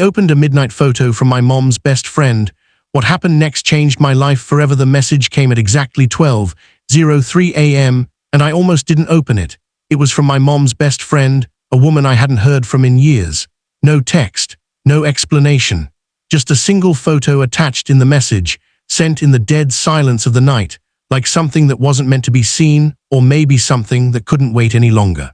opened a midnight photo from my mom's best friend. What happened next changed my life forever. The message came at exactly 12:03 a.m., and I almost didn't open it. It was from my mom's best friend, a woman I hadn't heard from in years. No text, no explanation. Just a single photo attached in the message, sent in the dead silence of the night, like something that wasn't meant to be seen, or maybe something that couldn't wait any longer.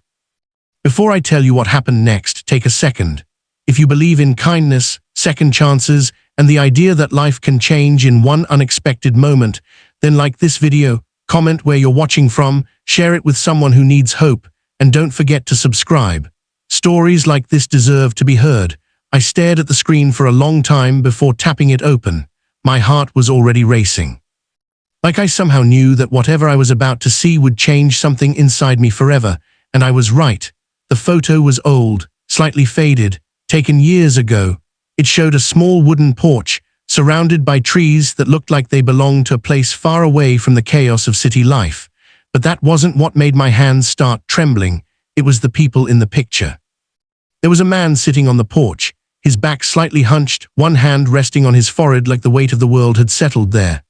Before I tell you what happened next, take a second. If you believe in kindness, second chances, and the idea that life can change in one unexpected moment, then like this video, comment where you're watching from, share it with someone who needs hope, and don't forget to subscribe. Stories like this deserve to be heard. I stared at the screen for a long time before tapping it open. My heart was already racing. Like I somehow knew that whatever I was about to see would change something inside me forever, and I was right. The photo was old, slightly faded, taken years ago. It showed a small wooden porch, surrounded by trees that looked like they belonged to a place far away from the chaos of city life. But that wasn't what made my hands start trembling. It was the people in the picture. There was a man sitting on the porch, his back slightly hunched, one hand resting on his forehead like the weight of the world had settled there.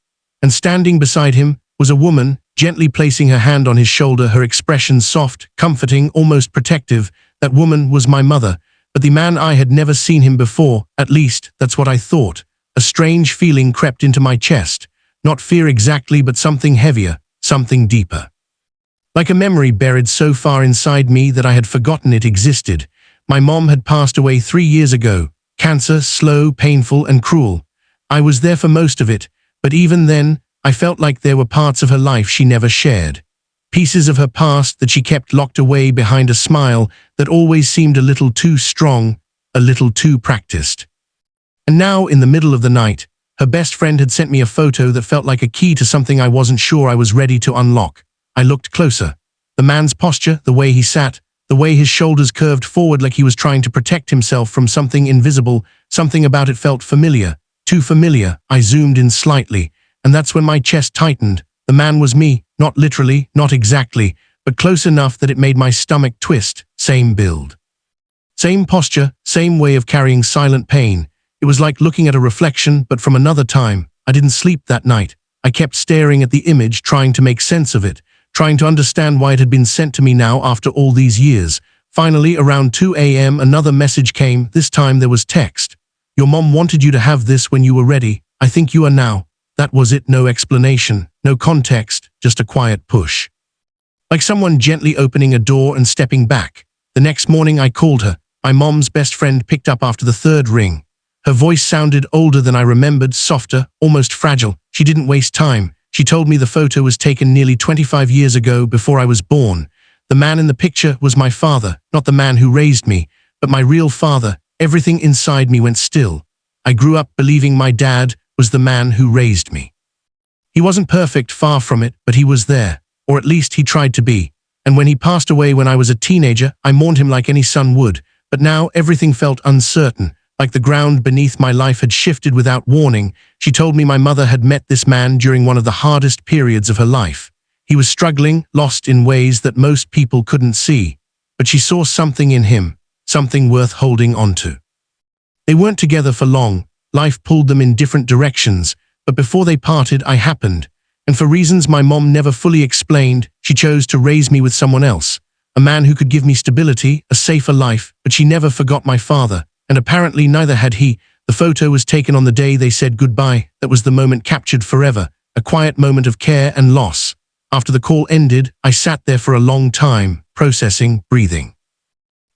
And standing beside him was a woman, gently placing her hand on his shoulder, her expression soft, comforting, almost protective. That woman was my mother. But the man, I had never seen him before, at least that's what I thought. A strange feeling crept into my chest. Not fear exactly, but something heavier, something deeper. Like a memory buried so far inside me that I had forgotten it existed. My mom had passed away 3 years ago. Cancer, slow, painful, and cruel. I was there for most of it, but even then, I felt like there were parts of her life she never shared. Pieces of her past that she kept locked away behind a smile that always seemed a little too strong, a little too practiced. And now, in the middle of the night, her best friend had sent me a photo that felt like a key to something I wasn't sure I was ready to unlock. I looked closer. The man's posture, the way he sat, the way his shoulders curved forward like he was trying to protect himself from something invisible, something about it felt familiar, too familiar. I zoomed in slightly, and that's when my chest tightened. The man was me, not literally, not exactly, but close enough that it made my stomach twist. Same build. Same posture, same way of carrying silent pain. It was like looking at a reflection, but from another time. I didn't sleep that night. I kept staring at the image, trying to make sense of it, trying to understand why it had been sent to me now after all these years. Finally, around 2 a.m., another message came. This time there was text. Your mom wanted you to have this when you were ready. I think you are now. That was it. No explanation, no context, just a quiet push. Like someone gently opening a door and stepping back. The next morning I called her. My mom's best friend picked up after the third ring. Her voice sounded older than I remembered, softer, almost fragile. She didn't waste time. She told me the photo was taken nearly 25 years ago, before I was born. The man in the picture was my father, not the man who raised me, but my real father. Everything inside me went still. I grew up believing my dad was the man who raised me. He wasn't perfect, far from it, but he was there, or at least he tried to be. And when he passed away when I was a teenager, I mourned him like any son would. But now everything felt uncertain, like the ground beneath my life had shifted without warning. She told me my mother had met this man during one of the hardest periods of her life. He was struggling, lost in ways that most people couldn't see. But she saw something in him, something worth holding onto. They weren't together for long. Life pulled them in different directions, but before they parted, I happened. And for reasons my mom never fully explained, she chose to raise me with someone else. A man who could give me stability, a safer life, but she never forgot my father. And apparently neither had he. The photo was taken on the day they said goodbye. That was the moment captured forever, a quiet moment of care and loss. After the call ended, I sat there for a long time, processing, breathing.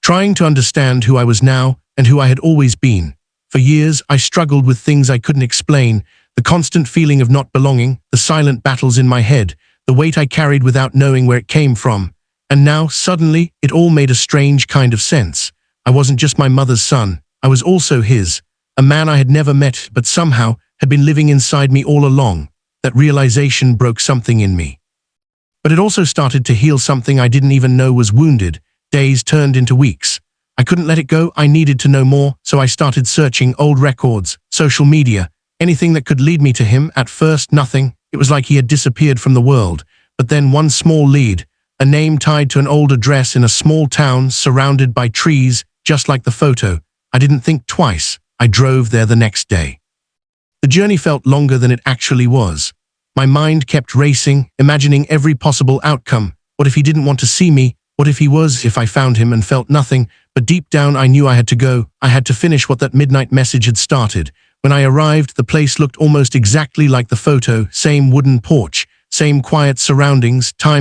Trying to understand who I was now and who I had always been. For years, I struggled with things I couldn't explain, the constant feeling of not belonging, the silent battles in my head, the weight I carried without knowing where it came from. And now, suddenly, it all made a strange kind of sense. I wasn't just my mother's son, I was also his, a man I had never met but somehow had been living inside me all along. That realization broke something in me. But it also started to heal something I didn't even know was wounded. Days turned into weeks. I couldn't let it go. I needed to know more, so I started searching old records, social media, anything that could lead me to him. At first, nothing. It was like he had disappeared from the world. But then one small lead, a name tied to an old address in a small town surrounded by trees, just like the photo. I didn't think twice. I drove there the next day. The journey felt longer than it actually was. My mind kept racing, imagining every possible outcome. What if he didn't want to see me? What if he was, if I found him and felt nothing? But deep down I knew I had to go. I had to finish what that midnight message had started. When I arrived, the place looked almost exactly like the photo. Same wooden porch, same quiet surroundings, time